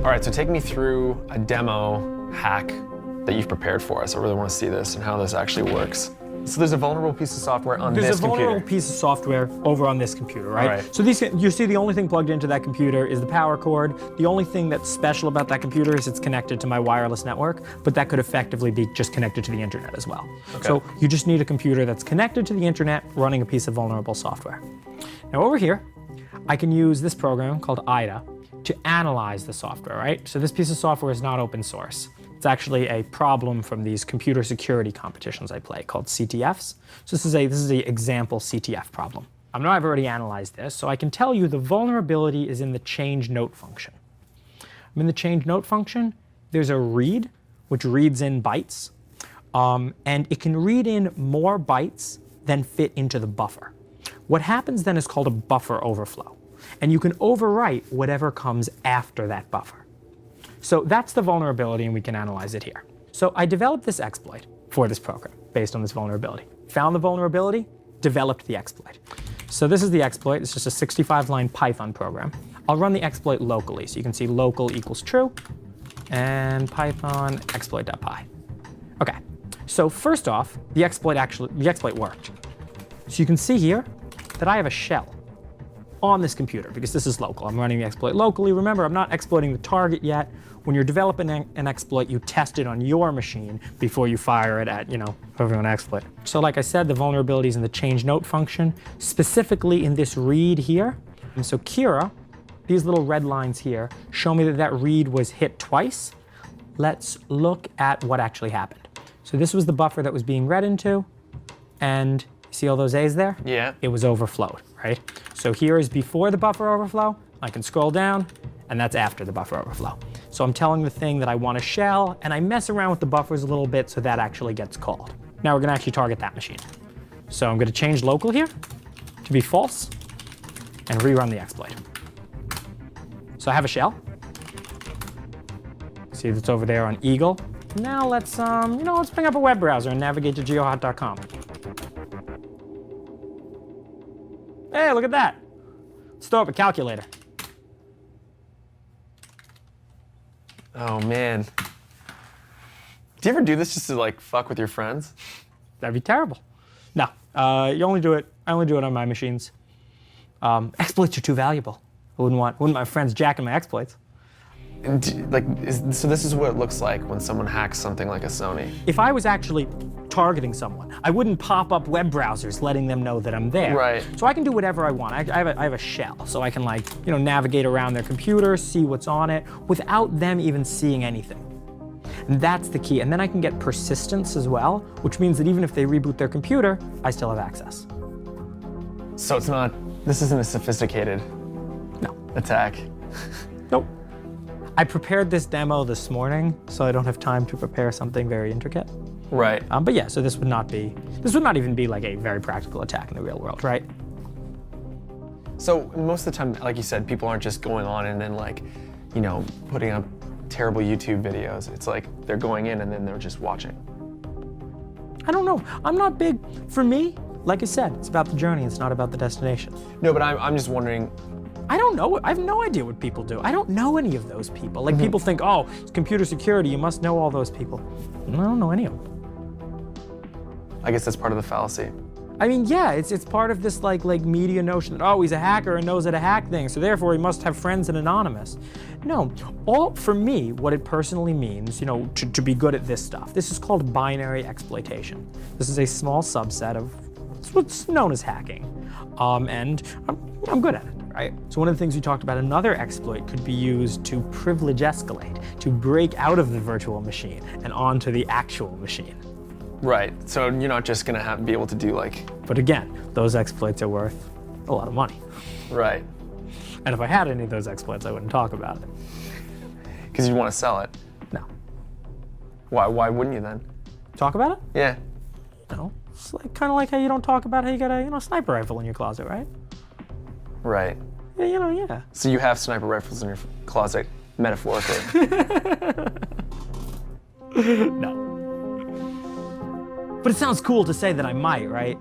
All right, so take me through a demo hack that you've prepared for us. I really want to see this and how this actually works. So there's a vulnerable piece of software on this computer. There's a vulnerable piece of software over on this computer, right? All right. So you see the only thing plugged into that computer is the power cord. The only thing that's special about that computer is it's connected to my wireless network, but that could effectively be just connected to the internet as well. Okay. So you just need a computer that's connected to the internet running a piece of vulnerable software. Now over here, I can use this program called IDA to analyze the software, right? So this piece of software is not open source. It's actually a problem from these computer security competitions I play called CTFs. So this is a example CTF problem. I know I've already analyzed this, so I can tell you the vulnerability is in the change note function. In the change note function, there's a read, which reads in bytes, and it can read in more bytes than fit into the buffer. What happens then is called a buffer overflow, and you can overwrite whatever comes after that buffer. So that's the vulnerability, and we can analyze it here. So I developed this exploit for this program based on this vulnerability. Found the vulnerability, developed the exploit. So this is the exploit. It's just a 65-line Python program. I'll run the exploit locally. So you can see local equals true, and Python exploit.py. Okay, so first off, the exploit worked. So you can see here that I have a shell on this computer because this is local. I'm running the exploit locally. Remember, I'm not exploiting the target yet. When you're developing an exploit, you test it on your machine before you fire it at, whoever you want to exploit. So like I said, the vulnerability is in the change note function, specifically in this read here. And so Kira, these little red lines here, show me that that read was hit twice. Let's look at what actually happened. So this was the buffer that was being read into, and you see all those A's there? Yeah. It was overflowed, right? So here is before the buffer overflow. I can scroll down, and that's after the buffer overflow. So I'm telling the thing that I want to shell, and I mess around with the buffers a little bit so that actually gets called. Now we're going to actually target that machine. So I'm going to change local here to be false and rerun the exploit. So I have a shell. See that's over there on Eagle. Now let's bring up a web browser and navigate to geohotz.com. Hey, look at that. Let's throw up a calculator. Oh man. Do you ever do this just to like fuck with your friends? That'd be terrible. No, I only do it on my machines. Exploits are too valuable. I wouldn't want my friends jacking my exploits. And so this is what it looks like when someone hacks something like a Sony. If I was actually targeting someone, I wouldn't pop up web browsers letting them know that I'm there. Right. So I can do whatever I want. I have a shell, so I can navigate around their computer, see what's on it, without them even seeing anything. And that's the key. And then I can get persistence as well, which means that even if they reboot their computer, I still have access. So this isn't a sophisticated attack. Nope. I prepared this demo this morning, so I don't have time to prepare something very intricate. Right. But yeah, so this would not even be like a very practical attack in the real world, right? So most of the time, like you said, people aren't just going on and then putting up terrible YouTube videos. It's like they're going in and then they're just watching. I don't know. I'm not big. For me, like I said, it's about the journey. It's not about the destination. No, but I'm just wondering. I don't know. I have no idea what people do. I don't know any of those people. Like people think, oh, it's computer security. You must know all those people. I don't know any of them. I guess that's part of the fallacy. I mean, yeah, it's part of this like media notion that, oh, he's a hacker and knows how to hack things, so therefore he must have friends and anonymous. No, for me, what it personally means, to be good at this stuff, this is called binary exploitation. This is a small subset of what's known as hacking, and I'm good at it. Right? So one of the things we talked about, another exploit could be used to privilege escalate, to break out of the virtual machine and onto the actual machine. Right, so you're not just gonna be able to do But again, those exploits are worth a lot of money. Right. And if I had any of those exploits, I wouldn't talk about it. Because you'd want to sell it. No. Why wouldn't you then? Talk about it? Yeah. No, it's kind of like how you don't talk about how you got a sniper rifle in your closet, right? Right. Yeah, yeah. So you have sniper rifles in your closet, metaphorically. No. But it sounds cool to say that I might, right?